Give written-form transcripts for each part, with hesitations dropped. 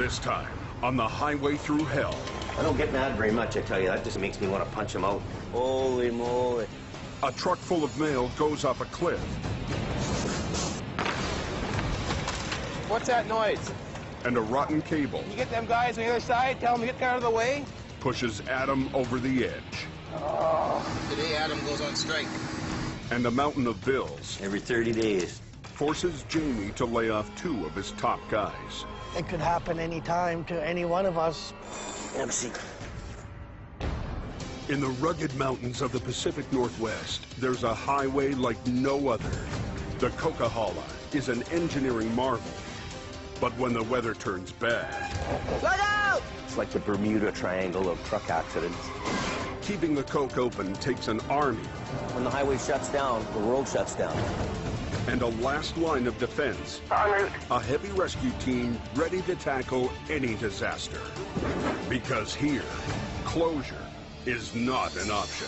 This time, on the highway through hell. I don't get mad very much, I tell you. That just makes me want to punch him out. Holy moly. A truck full of mail goes off a cliff. What's that noise? And a rotten cable. You get them guys on the other side, tell them to get out of the way. Pushes Adam over the edge. Oh. Today Adam goes on strike. And a mountain of bills. Every 30 days. Forces Jamie to lay off 2 of his top guys. It could happen any time to any one of us. MC. In the rugged mountains of the Pacific Northwest, there's a highway like no other. The Coquihalla is an engineering marvel. But when the weather turns bad... Look out! It's like the Bermuda Triangle of truck accidents. Keeping the Coke open takes an army. When the highway shuts down, the world shuts down. And a last line of defense. A heavy rescue team ready to tackle any disaster. Because here, closure is not an option.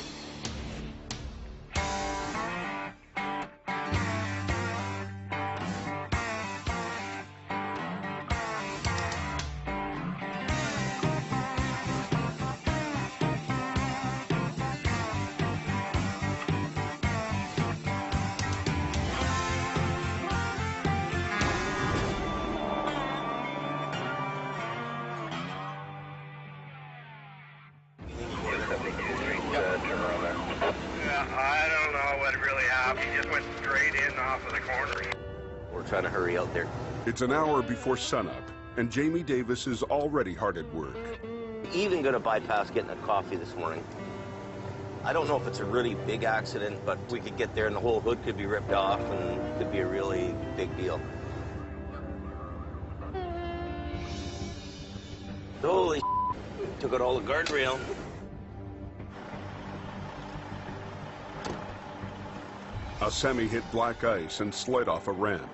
I don't know what really happened. He just went straight in off of the corner. We're trying to hurry out there. It's an hour before sunup, and Jamie Davis is already hard at work. Even going to bypass getting a coffee this morning. I don't know if it's a really big accident, but we could get there and the whole hood could be ripped off and it could be a really big deal. Holy took out all the guardrail. A semi hit black ice and slid off a ramp.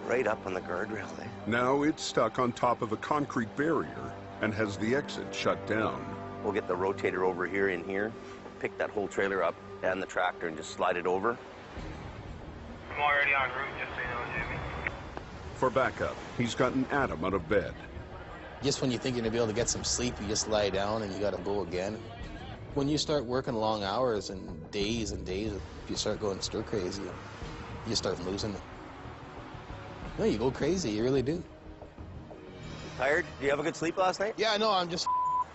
Right up on the guardrail, eh? Now it's stuck on top of a concrete barrier and has the exit shut down. We'll get the rotator over here in here, pick that whole trailer up and the tractor and just slide it over. I'm already en route, just so you know, Jimmy. For backup, he's gotten Adam out of bed. Just when you think you're going to be able to get some sleep, you just lie down and you got to go again. When you start working long hours and days, you start going stir crazy. You start losing it. No, you go crazy, you really do. Tired? Did you have a good sleep last night? Yeah, no, I'm just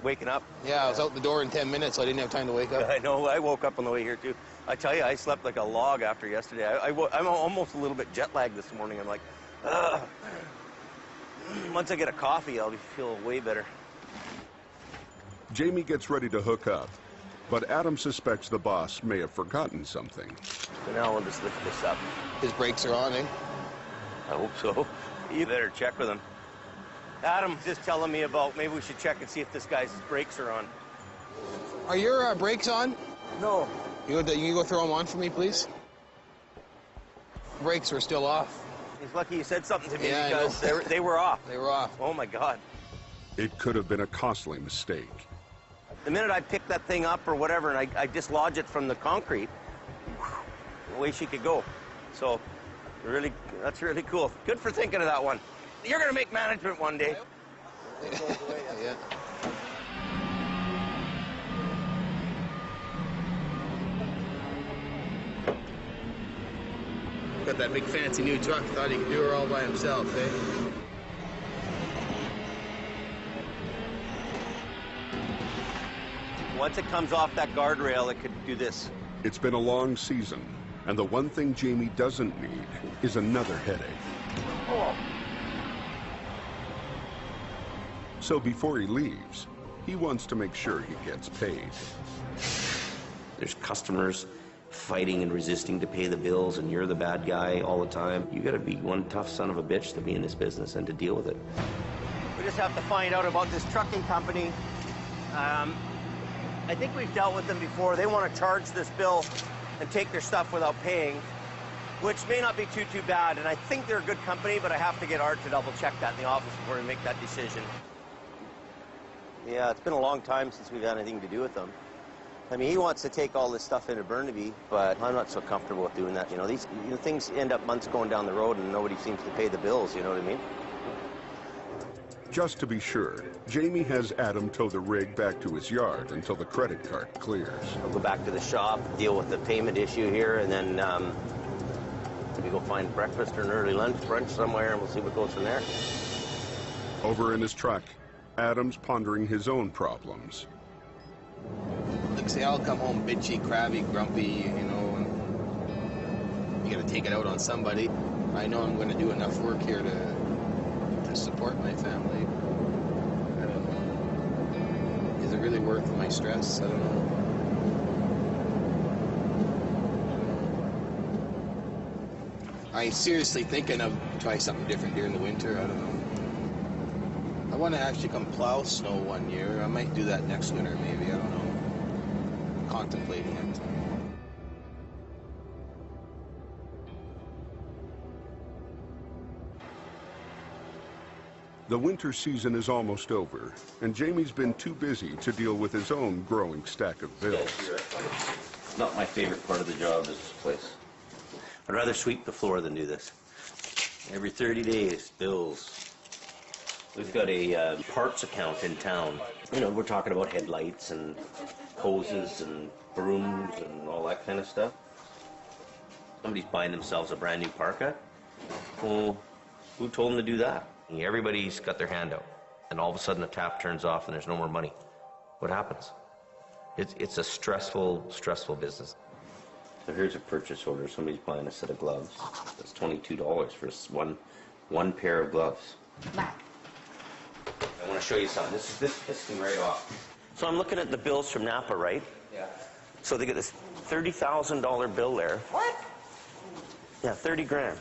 waking up. Yeah, I was out the door in 10 minutes, so I didn't have time to wake up. I know, I woke up on the way here too. I tell you, I slept like a log after yesterday. I'm almost a little bit jet lagged this morning. I'm like, ugh. Once I get a coffee, I'll feel way better. Jamie gets ready to hook up, but Adam suspects the boss may have forgotten something. So now we'll just lift this up. His brakes are on, eh? I hope so. You better check with him. Adam just telling me about maybe we should check and see if this guy's brakes are on. Are your brakes on? No. You go throw them on for me, please? Brakes were still off. He's lucky you said something to me Yeah, because they were off. They were off. Oh, my God. It could have been a costly mistake. The minute I pick that thing up or whatever and I dislodge it from the concrete, away she could go. So, really, that's really cool. Good for thinking of that one. You're going to make management one day. Yeah. Got that big fancy new truck. Thought he could do her all by himself, eh? Once it comes off that guardrail, it could do this. It's been a long season, and the one thing Jamie doesn't need is another headache. Oh. So before he leaves, he wants to make sure he gets paid. There's customers fighting and resisting to pay the bills, and you're the bad guy all the time. You gotta be one tough son of a bitch to be in this business and to deal with it. We just have to find out about this trucking company. I think we've dealt with them before. They want to charge this bill and take their stuff without paying, which may not be too bad. And I think they're a good company, but I have to get Art to double check that in the office before we make that decision. Yeah, it's been a long time since we've had anything to do with them. I mean, he wants to take all this stuff into Burnaby, but I'm not so comfortable with doing that. You know, these things end up months going down the road and nobody seems to pay the bills, you know what I mean? Just to be sure, Jamie has Adam tow the rig back to his yard until the credit card clears. I'll go back to the shop, deal with the payment issue here, and then maybe go find breakfast or an early brunch somewhere, and we'll see what goes from there. Over in his truck, Adam's pondering his own problems. Like, say I'll come home bitchy, crabby, grumpy, you know, and you gotta take it out on somebody. I know I'm gonna do enough work here to support my family. I don't know. Is it really worth my stress? I don't know. I'm seriously thinking of trying something different during the winter. I don't know. I want to actually come plow snow one year. I might do that next winter, maybe. I don't know. Contemplating it. The winter season is almost over, and Jamie's been too busy to deal with his own growing stack of bills. Not my favorite part of the job is this place. I'd rather sweep the floor than do this. Every 30 days, bills. We've got a parts account in town. You know, we're talking about headlights and hoses and brooms and all that kind of stuff. Somebody's buying themselves a brand new parka. Well, who told them to do that? Everybody's got their hand out, and all of a sudden the tap turns off and there's no more money. What happens? It's a stressful business. So here's a purchase order. Somebody's buying a set of gloves. That's $22 for one pair of gloves. I want to show you something. This pissed me right off. So I'm looking at the bills from Napa, right? Yeah. So they get this $30,000 bill there. What? Yeah, 30 grand.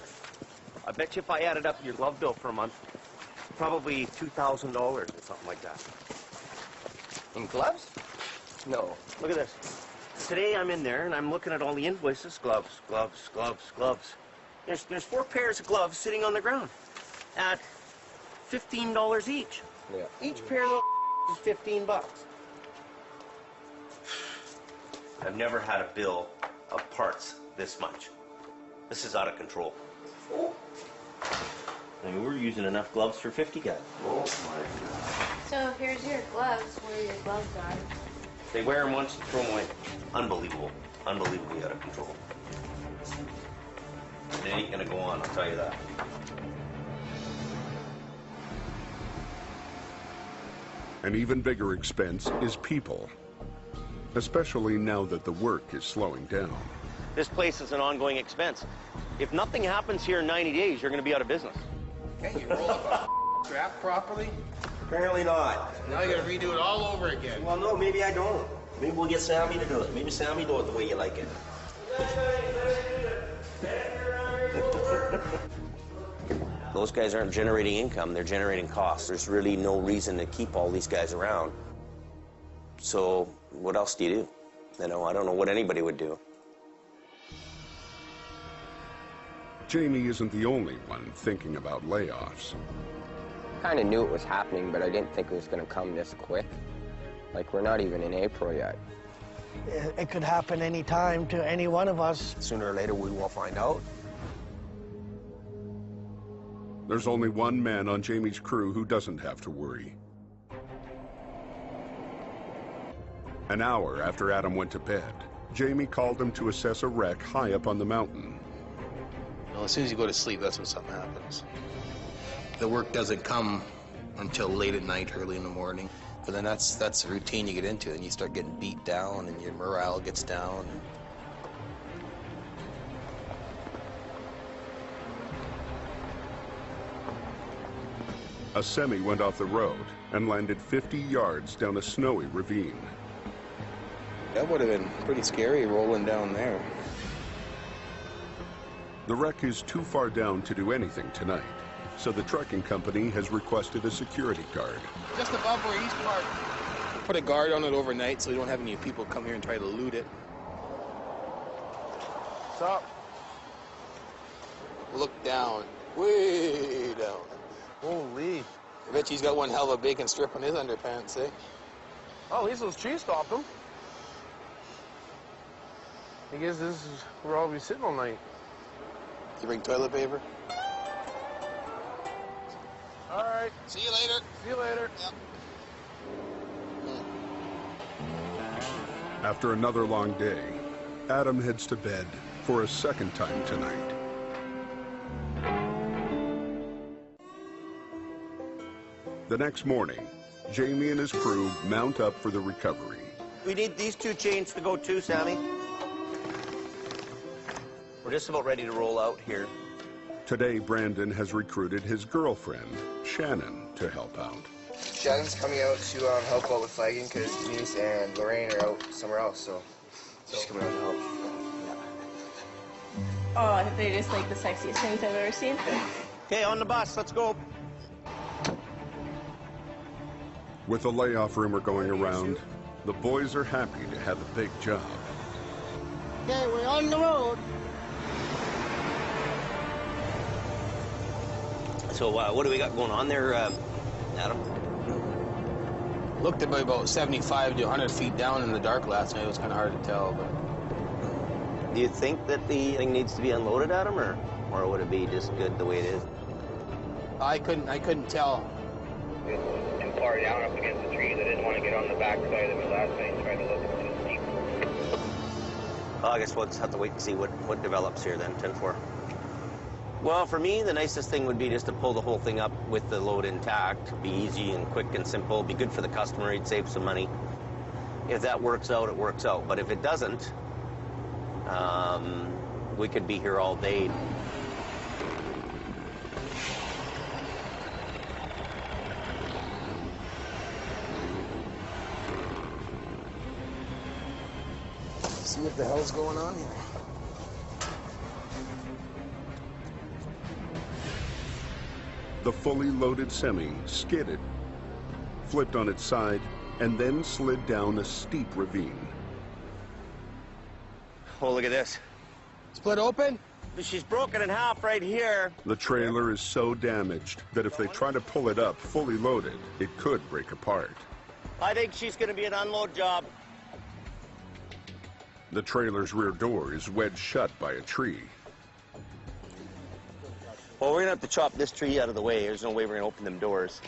I bet you if I added up your glove bill for a month, probably $2,000 or something like that. In gloves? No. Look at this. Today I'm in there and I'm looking at all the invoices. Gloves, gloves, gloves, gloves. There's 4 pairs of gloves sitting on the ground at $15 each. Yeah. Each pair of is 15 bucks. I've never had a bill of parts this much. This is out of control. Oh. I mean, we're using enough gloves for 50 guys. Oh my God. So here's your gloves, where your gloves are. They wear them once and throw them away. Unbelievable. Unbelievably out of control. It ain't gonna go on, I'll tell you that. An even bigger expense is people, especially now that the work is slowing down. This place is an ongoing expense. If nothing happens here in 90 days, you're gonna be out of business. Can you roll up a strap properly? Apparently not. Now you gotta redo it all over again. Well, no, maybe I don't. Maybe we'll get Sammy to do it. Maybe Sammy do it the way you like it. Those guys aren't generating income, they're generating costs. There's really no reason to keep all these guys around. So what else do you do? You know, I don't know what anybody would do. Jamie isn't the only one thinking about layoffs. Kind of knew it was happening, but I didn't think it was going to come this quick. Like, we're not even in April yet. It could happen any time to any one of us. Sooner or later, we will find out. There's only one man on Jamie's crew who doesn't have to worry. An hour after Adam went to bed, Jamie called him to assess a wreck high up on the mountain. Well, as soon as you go to sleep, that's when something happens. The work doesn't come until late at night, early in the morning. But then that's the routine you get into, and you start getting beat down, and your morale gets down. A semi went off the road and landed 50 yards down a snowy ravine. That would have been pretty scary rolling down there. The wreck is too far down to do anything tonight, so the trucking company has requested a security guard. Just above where he's parked. Put a guard on it overnight so we don't have any people come here and try to loot it. What's up? Look down. Way down. Holy. I bet he's got one hell of a bacon strip on his underpants, eh? Oh, at least those trees stopped him. I guess this is where I'll be sitting all night. You bring toilet paper? All right. See you later. See you later. Yep. After another long day, Adam heads to bed for a second time tonight. The next morning, Jamie and his crew mount up for the recovery. We need these two chains to go too, Sammy. We're just about ready to roll out here. Today, Brandon has recruited his girlfriend, Shannon, to help out. Shannon's coming out to help out with flagging because Denise and Lorraine are out somewhere else, so she's coming out to help. Oh, they're just like the sexiest things I've ever seen. Okay, on the bus, let's go. With the layoff rumor going around, the boys are happy to have a big job. Okay, we're on the road. So what do we got going on there, Adam? Looked at about 75 to 100 feet down in the dark last night. It was kind of hard to tell, but... Do you think that the thing needs to be unloaded, Adam, or would it be just good the way it is? I couldn't tell. It was too far down up against the trees. I didn't want to get on the back side of it last night and try to look too steep. Well, I guess we'll just have to wait and see what develops here then, 10-4. Well, for me, the nicest thing would be just to pull the whole thing up with the load intact. It'd be easy and quick and simple. It'd be good for the customer. He'd save some money. If that works out, it works out. But if it doesn't, we could be here all day. See what the hell's going on here. The fully loaded semi skidded, flipped on its side, and then slid down a steep ravine. Oh, look at this. Split open? She's broken in half right here. The trailer is so damaged that if they try to pull it up fully loaded, it could break apart. I think she's going to be an unload job. The trailer's rear door is wedged shut by a tree. Well, we're going to have to chop this tree out of the way. There's no way we're going to open them doors.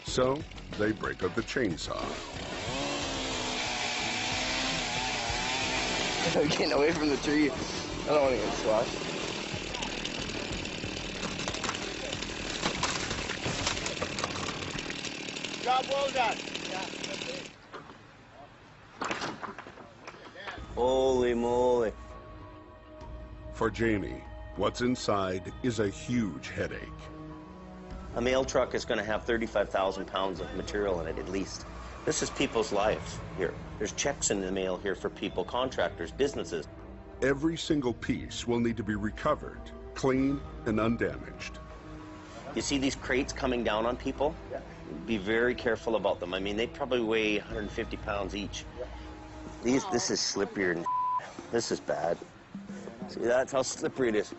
So they break up the chainsaw. I'm getting away from the tree. I don't want to get squashed. Job well done. Holy moly. For Jamie, what's inside is a huge headache. A mail truck is going to have 35,000 pounds of material in it at least. This is people's lives here. There's checks in the mail here for people, contractors, businesses. Every single piece will need to be recovered, clean and undamaged. You see these crates coming down on people? Yeah. Be very careful about them. I mean, they probably weigh 150 pounds each. This is slippier than this is bad. See, that's how slippery it is.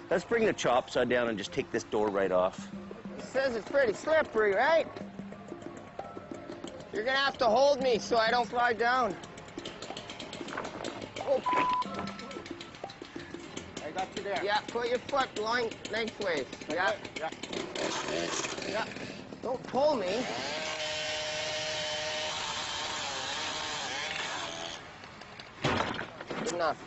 Let's bring the chop side down and just take this door right off. It says it's pretty slippery, right? You're gonna have to hold me so I don't slide down. Oh. I got you there. Yeah, put your foot lengthways. Yeah. Yeah. Yeah. Don't pull me. Good enough.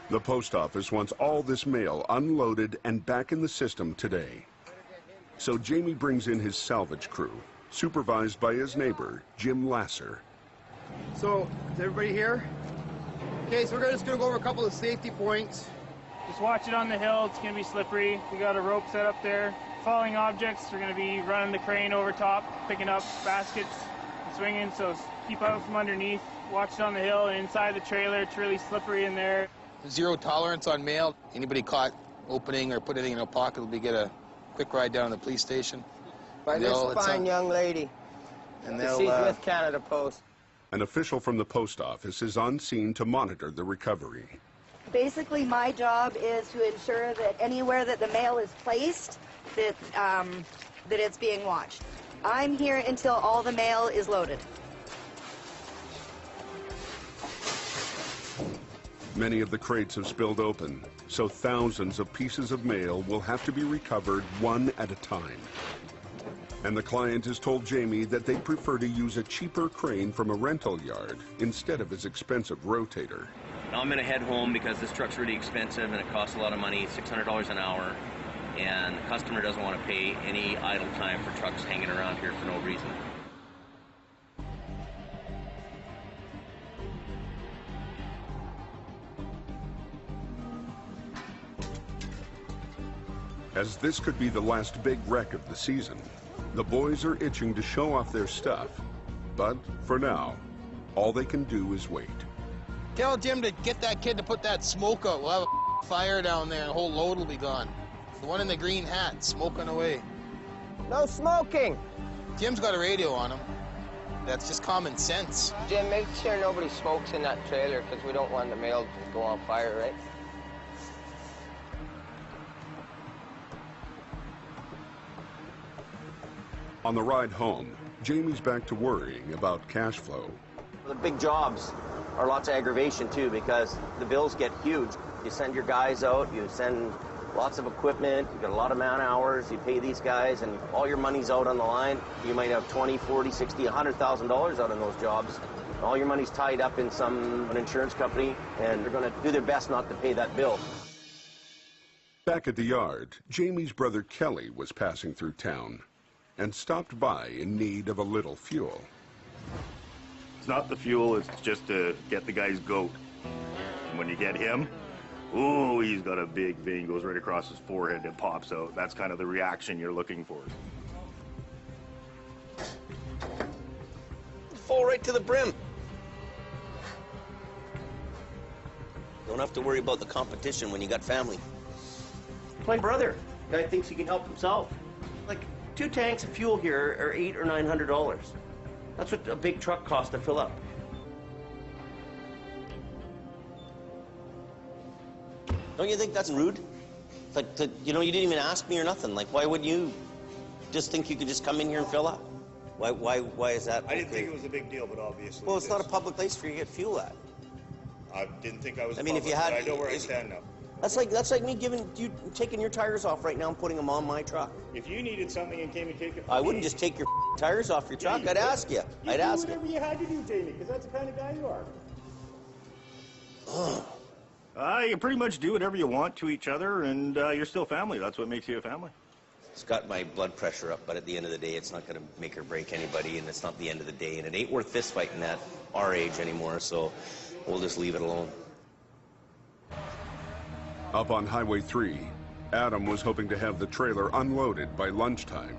The post office wants all this mail unloaded and back in the system today. So Jamie brings in his salvage crew, supervised by his neighbor, Jim Lasser. So, is everybody here? Okay, so we're just gonna go over a couple of safety points. Just watch it on the hill, it's gonna be slippery. We got a rope set up there. Falling objects, we're gonna be running the crane over top, picking up baskets, and swinging, so keep out from underneath. Watch it on the hill and inside the trailer, it's really slippery in there. Zero tolerance on mail. Anybody caught opening or put anything in a pocket will get a quick ride down to the police station. By this fine young lady. And she's with Canada Post. An official from the post office is on scene to monitor the recovery. Basically, my job is to ensure that anywhere that the mail is placed, that it's being watched. I'm here until all the mail is loaded. Many of the crates have spilled open, so thousands of pieces of mail will have to be recovered one at a time. And the client has told Jamie that they prefer to use a cheaper crane from a rental yard instead of his expensive rotator. Now I'm gonna head home because this truck's really expensive and it costs a lot of money, $600 an hour, and the customer doesn't want to pay any idle time for trucks hanging around here for no reason. As this could be the last big wreck of the season, the boys are itching to show off their stuff. But for now, all they can do is wait. Tell Jim to get that kid to put that smoke out. We'll have a fire down there and the whole load will be gone. The one in the green hat, smoking away. No smoking! Jim's got a radio on him. That's just common sense. Jim, make sure nobody smokes in that trailer because we don't want the mail to go on fire, right? On the ride home, Jamie's back to worrying about cash flow. The big jobs are lots of aggravation too because the bills get huge. You send your guys out, you send lots of equipment, you got a lot of man hours, you pay these guys, and all your money's out on the line. You might have 20, 40, 60, $100,000 out on those jobs. All your money's tied up in an insurance company, and they're going to do their best not to pay that bill. Back at the yard, Jamie's brother Kelly was passing through town and stopped by in need of a little fuel. It's not the fuel, it's just to get the guy's goat. And when you get him, ooh, he's got a big vein, goes right across his forehead and pops out. That's kind of the reaction you're looking for. Full right to the brim. Don't have to worry about the competition when you got family. My brother, guy thinks he can help himself. Like, 2 tanks of fuel here are $800 or $900. That's what a big truck costs to fill up. Don't you think that's rude? Like, you know, you didn't even ask me or nothing. Like, why wouldn't you just think you could just come in here and fill up? Why is that? I didn't think it was a big deal, but obviously. Well, it's not a public place for you to get fuel at. I didn't think I was. I mean, if you had, I know where I stand now. That's like me taking your tires off right now and putting them on my truck. If you needed something and came and take it from I wouldn't just take your tires off your truck. I'd ask you. I'd ask you. Whatever you had to do, Jamie, because that's the kind of guy you are. You pretty much do whatever you want to each other, and you're still family. That's what makes you a family. It's got my blood pressure up, but at the end of the day, it's not going to make or break anybody, and it's not the end of the day, and it ain't worth fist fighting at our age anymore, so we'll just leave it alone. Up on Highway 3, Adam was hoping to have the trailer unloaded by lunchtime.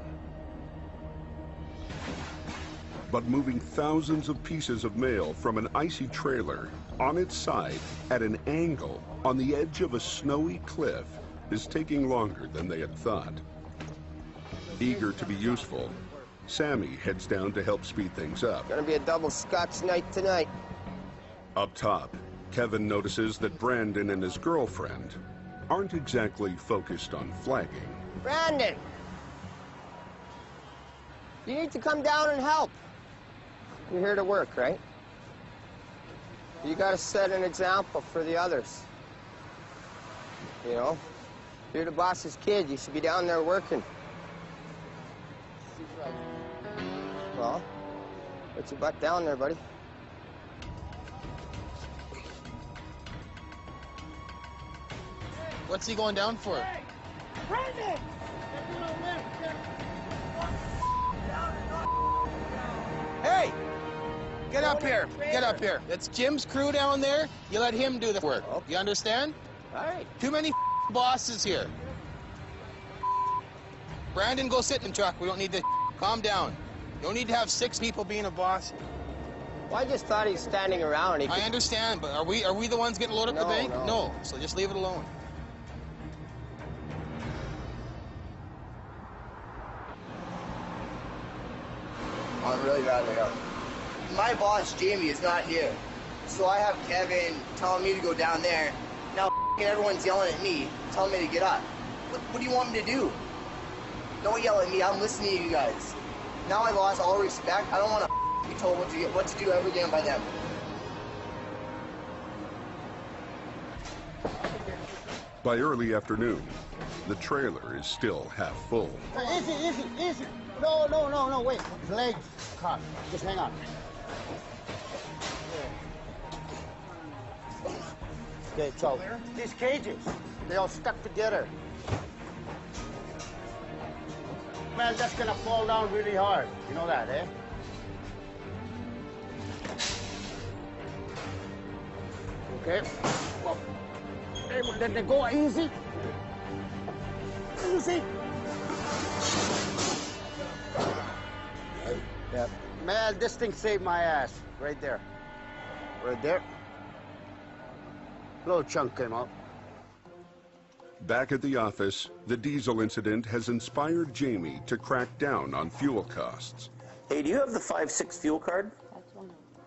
But moving thousands of pieces of mail from an icy trailer on its side at an angle on the edge of a snowy cliff is taking longer than they had thought. Eager to be useful, Sammy heads down to help speed things up. Gonna be a double Scotch night tonight. Up top, Kevin notices that Brandon and his girlfriend aren't exactly focused on flagging. Brandon! You need to come down and help. You're here to work, right? You gotta set an example for the others. You know? You're the boss's kid, you should be down there working. Well, put your butt down there, buddy. What's he going down for? Hey, Brandon! Hey! Get up here. Get up here. It's Jim's crew down there. You let him do the work. You understand? All right. Too many bosses here. Brandon, go sit in the truck. We don't need to calm down. You don't need to have 6 people being a boss. Well, I just thought he was standing around. I understand, but are we the ones getting loaded up the bank? No. So just leave it alone. I'm really bad right now. My boss, Jamie, is not here. So I have Kevin telling me to go down there. Now everyone's yelling at me, telling me to get up. What do you want me to do? Don't yell at me, I'm listening to you guys. Now I lost all respect. I don't want to be told what to do ever again by them. By early afternoon, the trailer is still half full. Easy. No, wait. His legs caught. Just hang on. Okay, so these cages, they all stuck together. Man, that's gonna fall down really hard. You know that, eh? Okay. Well, hey, well, then they go easy. Easy. Yeah. Man, this thing saved my ass. Right there. Right there. Little chunk came out. Back at the office, the diesel incident has inspired Jamie to crack down on fuel costs. Hey, do you have the 5-6 fuel card?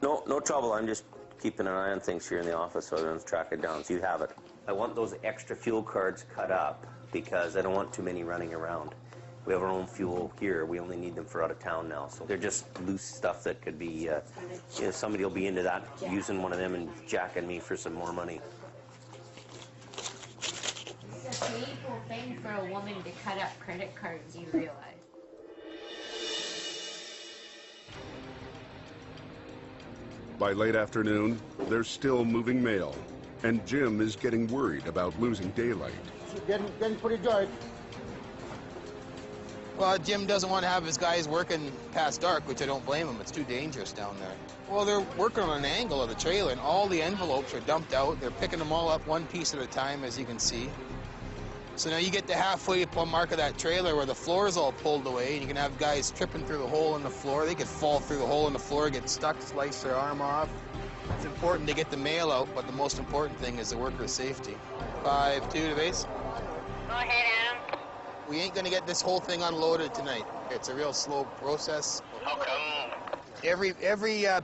No trouble. I'm just keeping an eye on things here in the office so I don't track it down. So you have it. I want those extra fuel cards cut up because I don't want too many running around. We have our own fuel here. We only need them for out of town now. So they're just loose stuff that could be, you know, somebody will be into that, using one of them and jacking me for some more money. It's a painful thing for a woman to cut up credit cards, you realize. By late afternoon, there's still moving mail, and Jim is getting worried about losing daylight. Getting pretty good. Well, Jim doesn't want to have his guys working past dark, which I don't blame him. It's too dangerous down there. Well, they're working on an angle of the trailer, and all the envelopes are dumped out. They're picking them all up one piece at a time, as you can see. So now you get to halfway mark of that trailer where the floor is all pulled away, and you can have guys tripping through the hole in the floor. They could fall through the hole in the floor, get stuck, slice their arm off. It's important to get the mail out, but the most important thing is the worker's safety. 5-2 to base. Go ahead, Adam. We ain't gonna get this whole thing unloaded tonight. It's a real slow process. How come? Every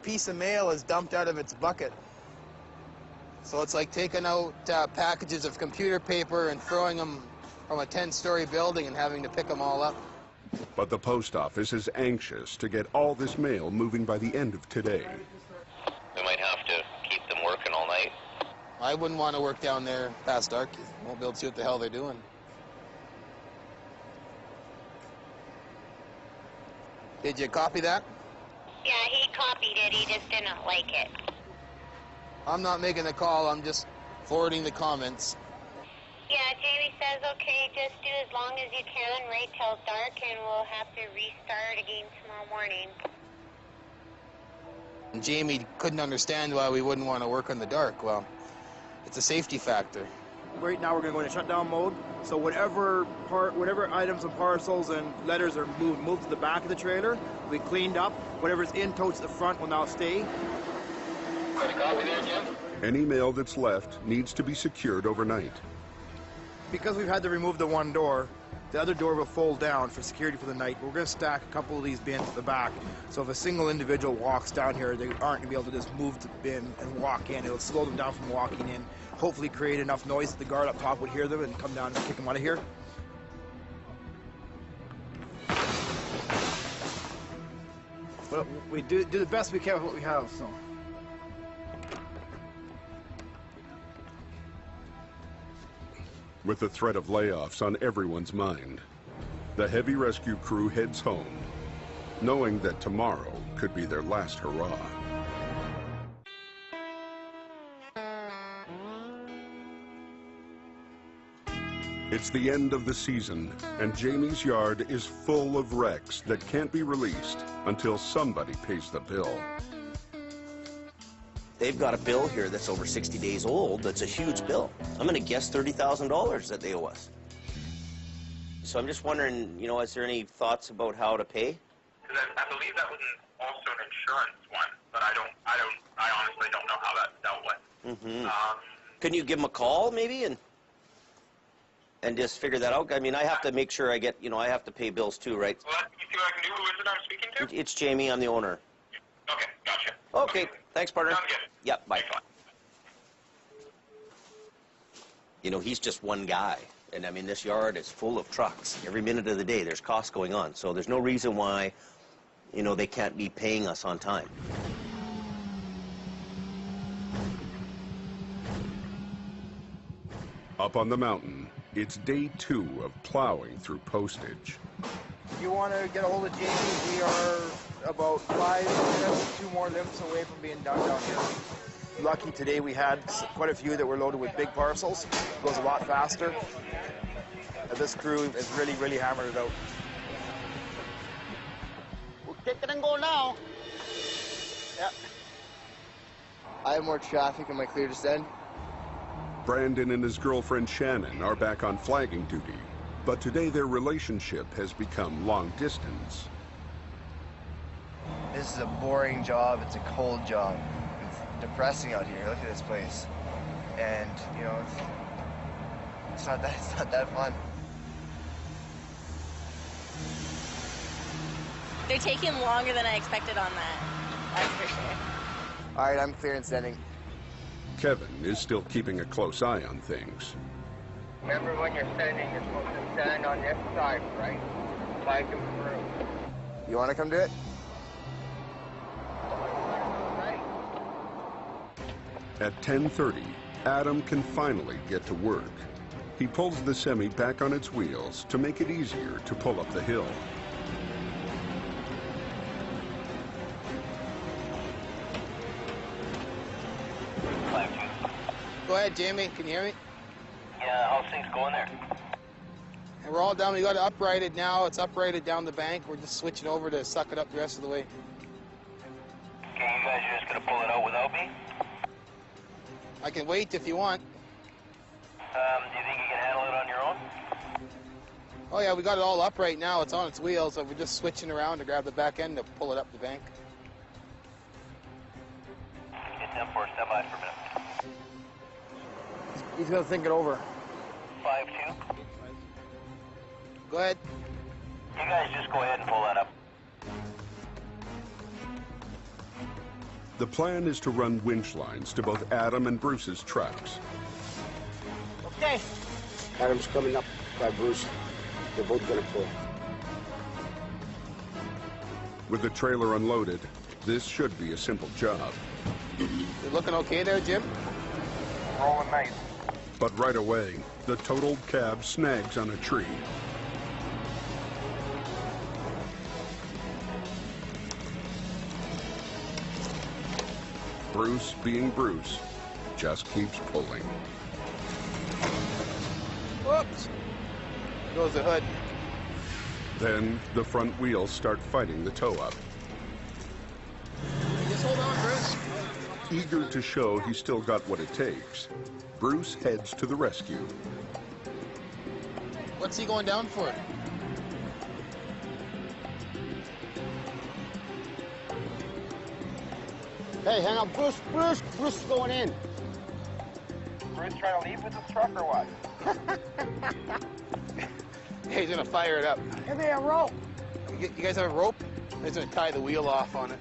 piece of mail is dumped out of its bucket. So it's like taking out packages of computer paper and throwing them from a 10-story building and having to pick them all up. But the post office is anxious to get all this mail moving by the end of today. We might have to keep them working all night. I wouldn't want to work down there past dark. You won't be able to see what the hell they're doing. Did you copy that? Yeah, he copied it. He just didn't like it. I'm not making the call. I'm just forwarding the comments. Yeah, Jamie says, okay, just do as long as you can, right till dark, and we'll have to restart again tomorrow morning. And Jamie couldn't understand why we wouldn't want to work in the dark. Well, it's a safety factor. Right now we're going to go into shutdown mode, so whatever items and parcels and letters are moved to the back of the trailer will be cleaned up. Whatever's in towards the front will now stay. Got a copy there, Jim? Any mail that's left needs to be secured overnight. Because we've had to remove the one door, the other door will fold down for security for the night. We're going to stack a couple of these bins at the back, so if a single individual walks down here, they aren't going to be able to just move the bin and walk in. It'll slow them down from walking in, hopefully create enough noise that the guard up top would hear them and come down and kick them out of here. But we do the best we can with what we have, so. With the threat of layoffs on everyone's mind, the heavy rescue crew heads home, knowing that tomorrow could be their last hurrah. It's the end of the season, and Jamie's yard is full of wrecks that can't be released until somebody pays the bill. They've got a bill here that's over 60 days old. That's a huge bill. I'm going to guess $30,000 that they owe us. So I'm just wondering, you know, is there any thoughts about how to pay? I believe that was also an insurance one, but I honestly don't know how that's dealt with. Mm-hmm. Can you give them a call, maybe, and just figure that out? I mean, I have to make sure I get, you know, I have to pay bills too, right? Well, let me see what I can do. Who is it I'm speaking to? It's Jamie. I'm the owner. Okay, gotcha. Okay, thanks, partner. Sounds good. Yep, bye. You know, he's just one guy. And I mean, this yard is full of trucks. Every minute of the day, there's costs going on. So there's no reason why, you know, they can't be paying us on time. Up on the mountain, it's day 2 of plowing through postage. If you want to get a hold of Jamie, we are about 5 minutes, 2 more lifts away from being done down here. Lucky today we had quite a few that were loaded with big parcels. It goes a lot faster. This crew is really, really hammered it out. We'll kick it and go now. Yeah. I have more traffic in my clear descent. Brandon and his girlfriend Shannon are back on flagging duty, but today their relationship has become long distance. This is a boring job. It's a cold job. It's depressing out here. Look at this place. And, you know, it's not that fun. They're taking longer than I expected on that. That's for sure. All right, I'm clear and sending. Kevin is still keeping a close eye on things. Remember when you're sending, you're supposed to stand on this side, right? Like them through. You want to come do it? At 10:30, Adam can finally get to work. He pulls the semi back on its wheels to make it easier to pull up the hill. Go ahead, Jamie. Can you hear me? Yeah, how's things going there? And we're all down. We got it uprighted now. It's uprighted down the bank. We're just switching over to suck it up the rest of the way. Okay, you guys are just gonna pull it out without me? I can wait if you want. Do you think you can handle it on your own? Oh yeah, we got it all up right now. It's on its wheels, so we're just switching around to grab the back end to pull it up the bank. Get 10-4, step by for a minute. He's gonna think it over. 5-2. Go ahead. You guys just go ahead and pull that up. The plan is to run winch lines to both Adam and Bruce's trucks. Okay. Adam's coming up by Bruce. They're both gonna pull. With the trailer unloaded, this should be a simple job. You looking okay there, Jim? Rolling nice. But right away, the totaled cab snags on a tree. Bruce, being Bruce, just keeps pulling. Whoops! There goes the hood. Then the front wheels start fighting the tow up. Just hold on, Bruce. Eager to show he's still got what it takes, Bruce heads to the rescue. What's he going down for? Hey, hang on, Bruce is going in. Bruce trying to leave with this truck or what? Hey, he's gonna fire it up. Give me a rope. You guys have a rope? He's gonna tie the wheel off on it.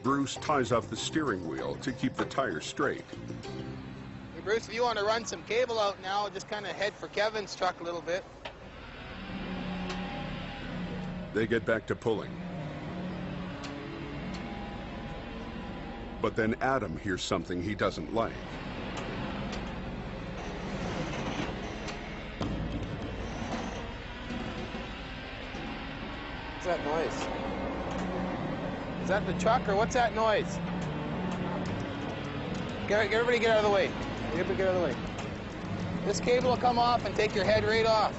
Bruce ties off the steering wheel to keep the tires straight. Hey, Bruce, if you want to run some cable out now, just kind of head for Kevin's truck a little bit. They get back to pulling. But then Adam hears something he doesn't like. What's that noise? Is that the truck or what's that noise? Everybody get out of the way. Everybody get out of the way. This cable will come off and take your head right off.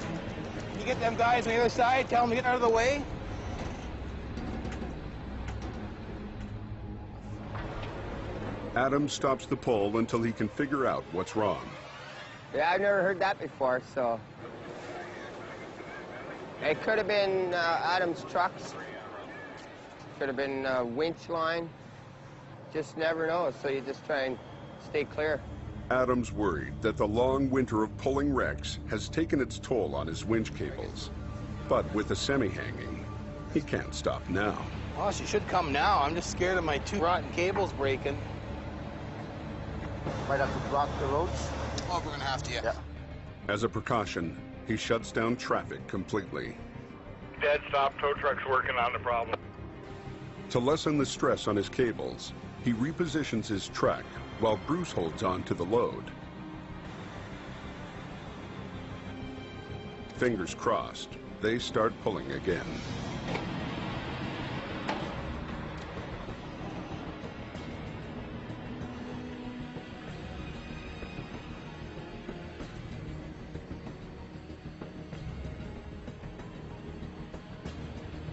You get them guys on the other side, tell them to get out of the way. Adam stops the pull until he can figure out what's wrong. Yeah, I've never heard that before, so. It could have been Adam's trucks. Could have been winch line. Just never know, so you just try and stay clear. Adam's worried that the long winter of pulling wrecks has taken its toll on his winch cables. But with the semi hanging, he can't stop now. Oh, she should come now. I'm just scared of my 2 rotten cables breaking. Might have to block the roads. Oh, we're gonna have to, yeah. As a precaution, he shuts down traffic completely. Dead stop, tow truck's working on the problem. To lessen the stress on his cables, he repositions his truck while Bruce holds on to the load. fingers crossed, they start pulling again.